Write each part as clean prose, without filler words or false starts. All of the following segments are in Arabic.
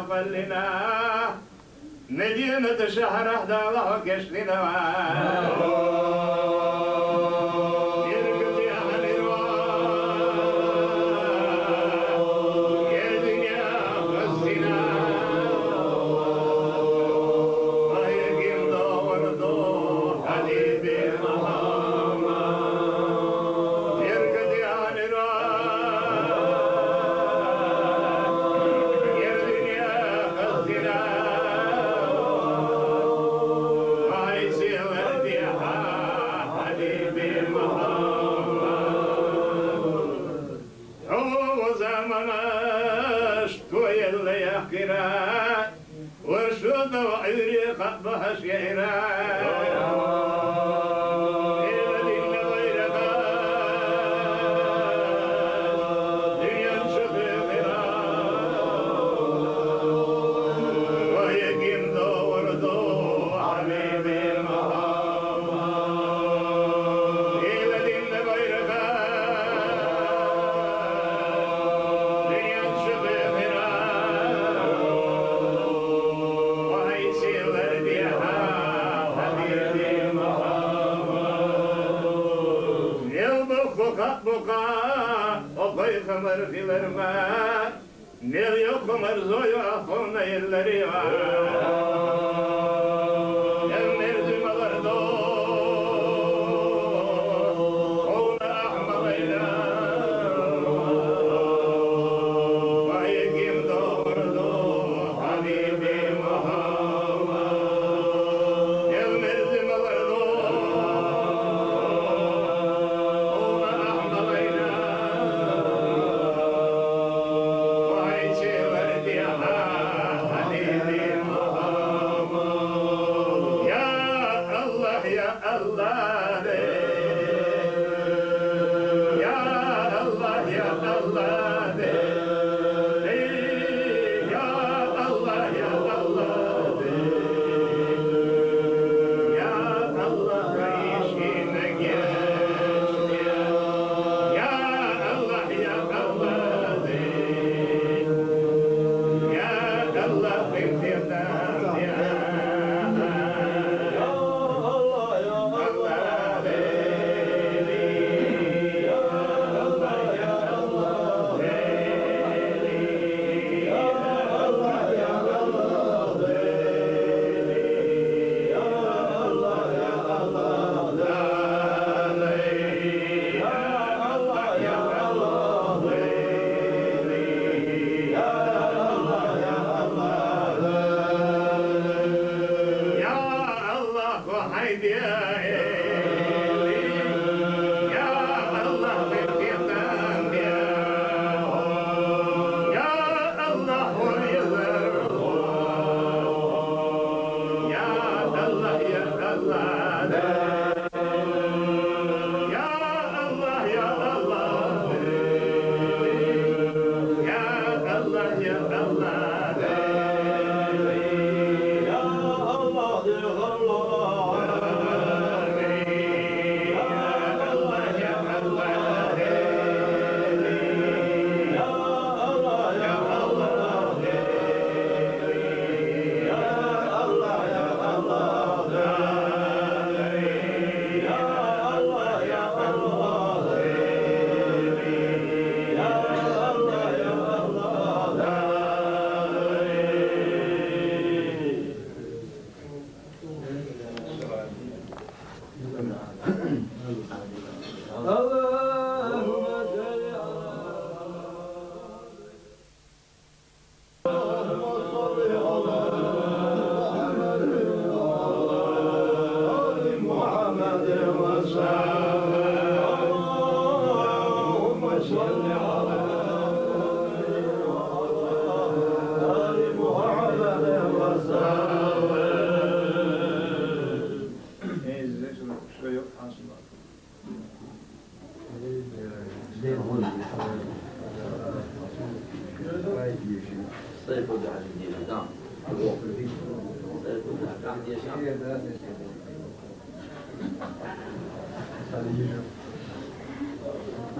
قلنا مدينة شهر 11 كشفنا ورشد وعيري قبها شيرا بقى وضي خمر في الرماء مليو خمر زويو أخونا يلريوا يمرزي مغردو قونا أحمر إلا ويقيم دوردو حبيبي محمد يمرزي مغردو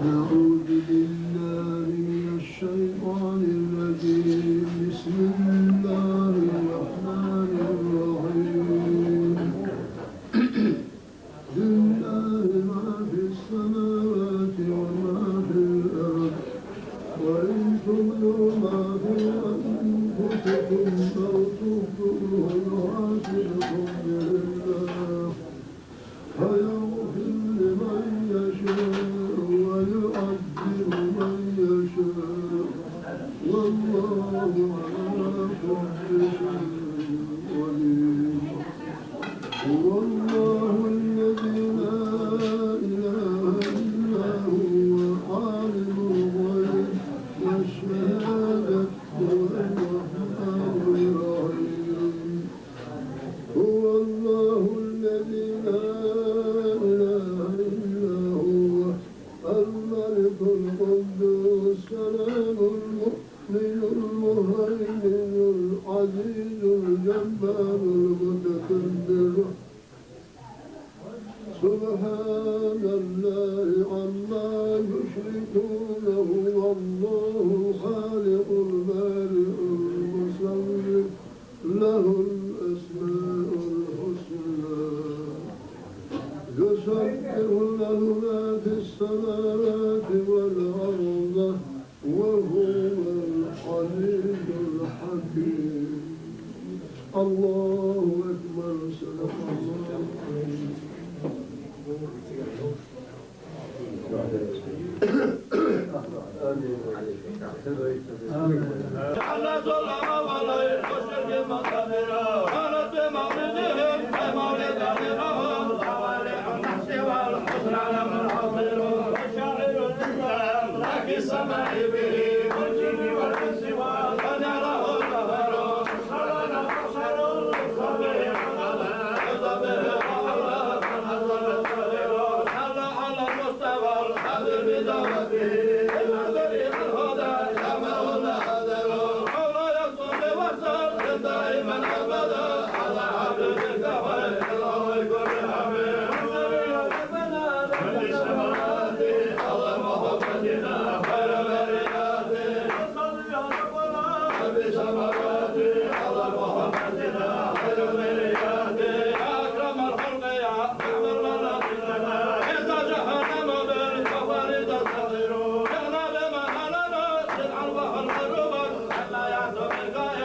أعوذ بالله من الشيطان الرجيم بسم الله الملك القدوس السلام المؤمن المهيمن العزيز الجبار المتكبر سبحان الله عما يشركون هو الله الخالق البارئ المصور له الأسماء الحسنى يسبح له ما في السماوات والأرض وهو العزيز الحكيم الله أكبر صدق الله جعلنا ظلم ولا يخشى بمقدرة قالت بمولدهم بمولد أهلهم صوالح النفس والحزن على من حضروا وشاعر الإسلام لك السماء به والجن والإنس والقدره ظهروا صلنا بشر صبر على صبر على من حضر الصغير صلى على المصطفى الحاضر بدعوته دائما ابدا على عبدك خير الله يكون حبيب ربنا بالسماوات على محمدنا خير برياته صل يا ربنا بالسماوات على محمدنا خير برياته اكرم الخلق يا اكبر لنا اذا جهنم بالكفر تستطير جعل بمن لنا تجعل بها القلوب الا يعتم القائل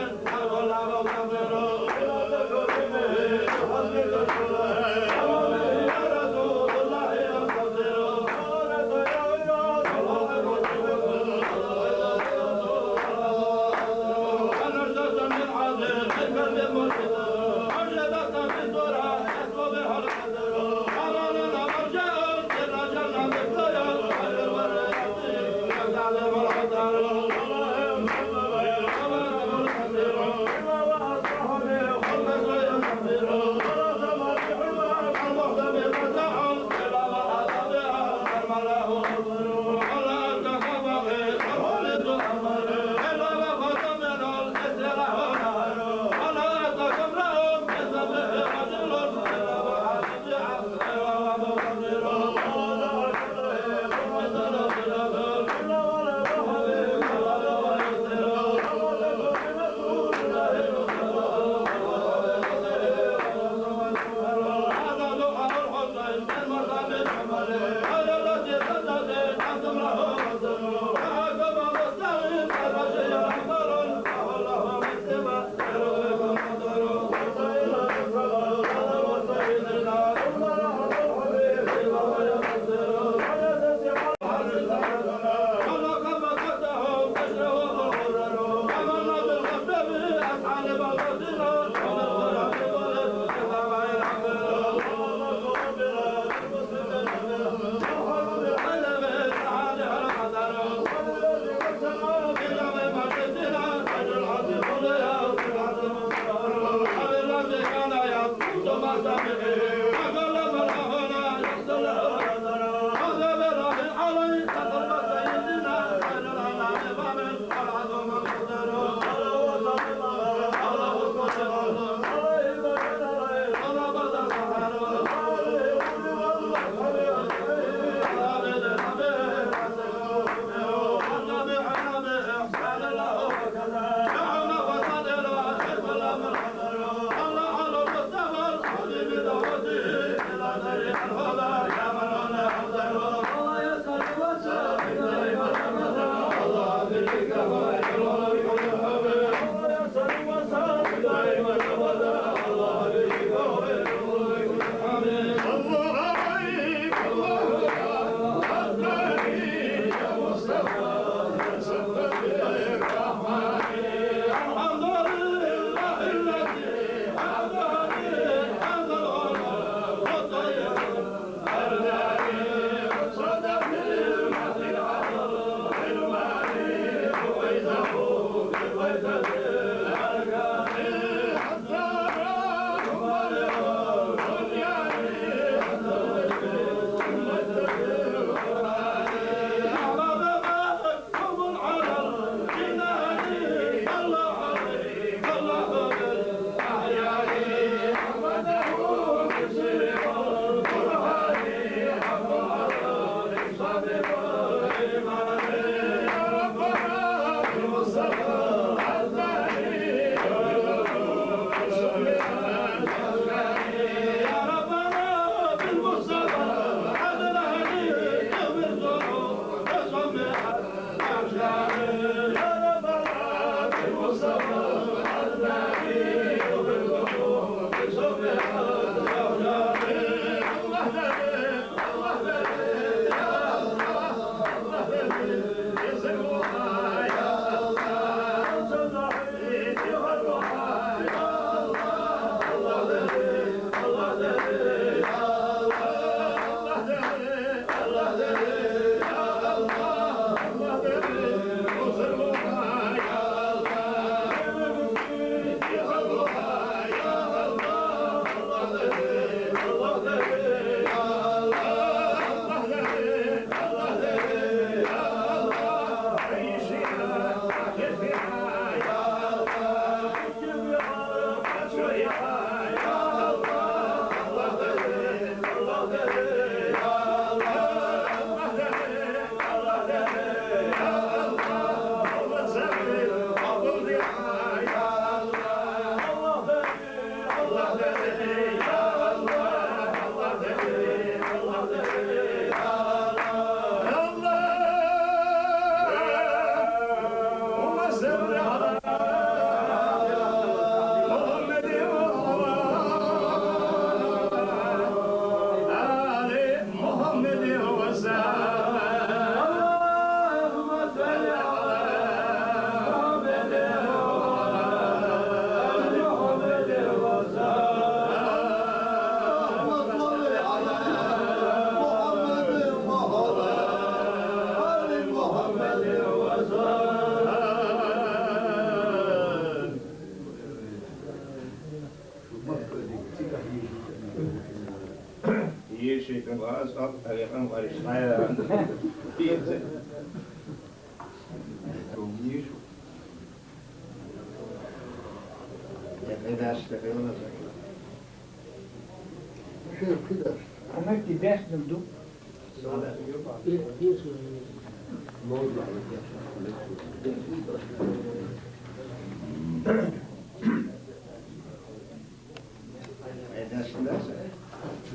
Como é que desce no do?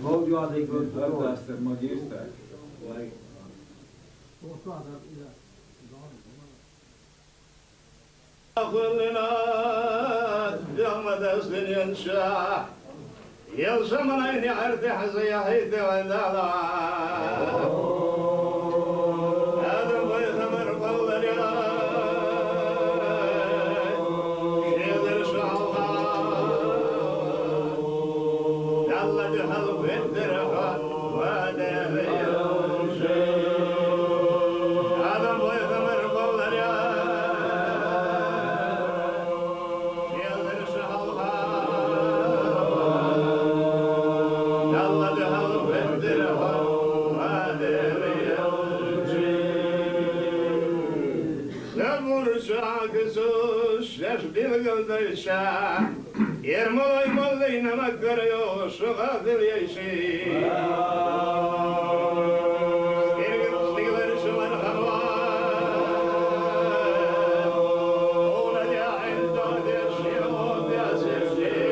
موضوع هذا يقول بس ما يستاهل. أخذنا يوم دسن ينشاح يلزم عيني عرض حزي حيث وذلا هذا بيت من قول يا شيد الشعوى يلا جهل بنت رفا ودري هذا بيت من قول يا يرمي ملينا مكر يوش غافل يشي يرقل شمال خوان ولد عنده دشي وبيسجي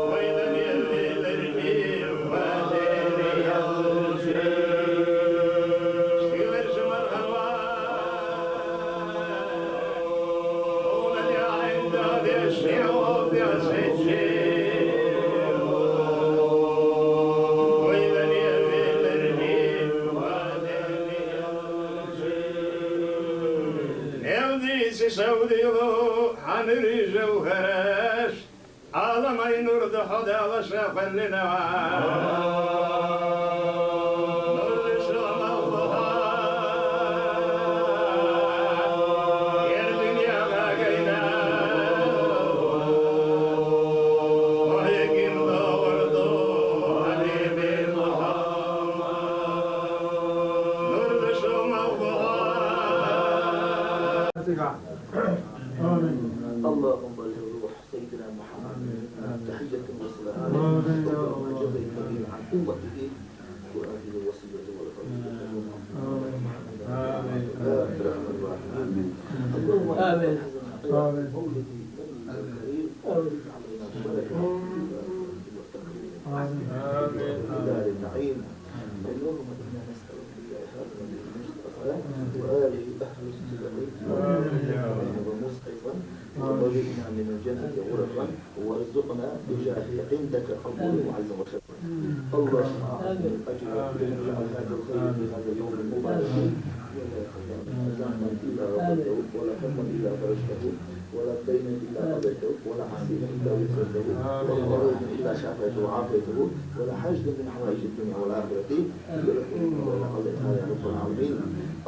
وإذا يلي للجيب وادري يلجي يرقل شمال خوان سودي ضو حنري جوهرش على ما ينور حدا على شاف لنا اللهم بلغ روح سيدنا محمد تحية وسلام اللهم جبل الكريم عن قوته وآخر الوصية والفضيلة آمين. اللهم آمين. آمين. مولدي الكريم علينا ببركة دار النعيم. اللهم إنا نسألك بالله هذا المصطفى وآله أهل البيت ومسقطا وبوئنا من الجنة غرفا وارزقنا بجاه عندك قبول وعز وجل. اللهم أجل هذا الخير في هذا اليوم المبارك ولا حزنا إلا غفرته ولا هما إلا فرجته ولا دينا إلا قضيته ولا حسينا إلا وفرته ولا مريضا إلا شافيته وعافيته ولا حاجة من حوائج الدنيا والآخرة إلا لك ولا قضيتها يا رب العالمين.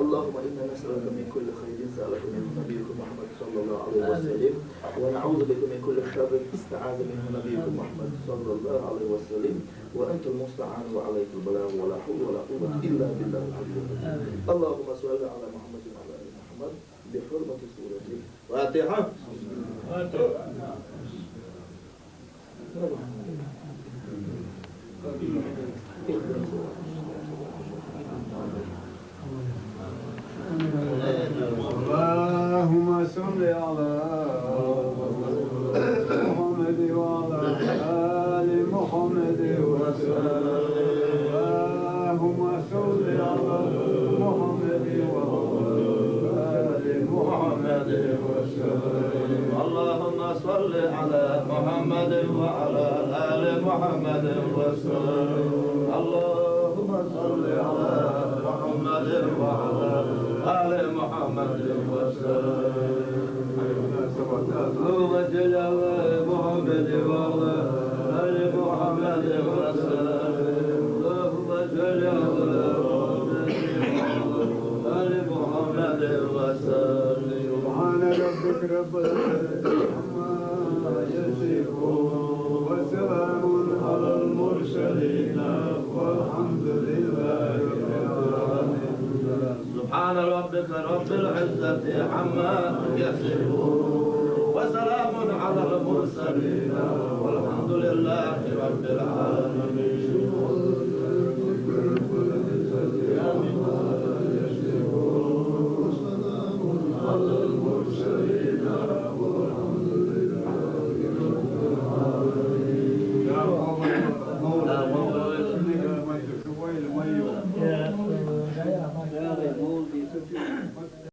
اللهم إنا نسألك من كل خير سألك منه نبيك محمد صلى الله عليه وسلم ونعوذ بك من كل شر استعاذ منه نبيك محمد صلى الله عليه وسلم وأنت المستعان وعليك البلاغ ولا حول ولا قوة إلا بالله العلي العظيم. اللهم صل على محمد وعلى آل محمد بحرمة سورة الفاتحة. اللهم صل على محمد وعلى آل محمد وسلم. اللهم صل على محمد وعلى آل محمد وسلم. اللهم صل على محمد وعلى آل محمد وسلم. اللهم صل على محمد وعلى آل محمد وسلم. اللهم صل على محمد وعلى آل محمد وسلم. اللهم صل على آل محمد وسلم. سبحان ربك رب العزة عما يصفون وسلام على المرسلين والحمد لله رب العالمين. سبحان ربك رب العزة عما يصفون وسلام على المرسلين والحمد لله رب العالمين.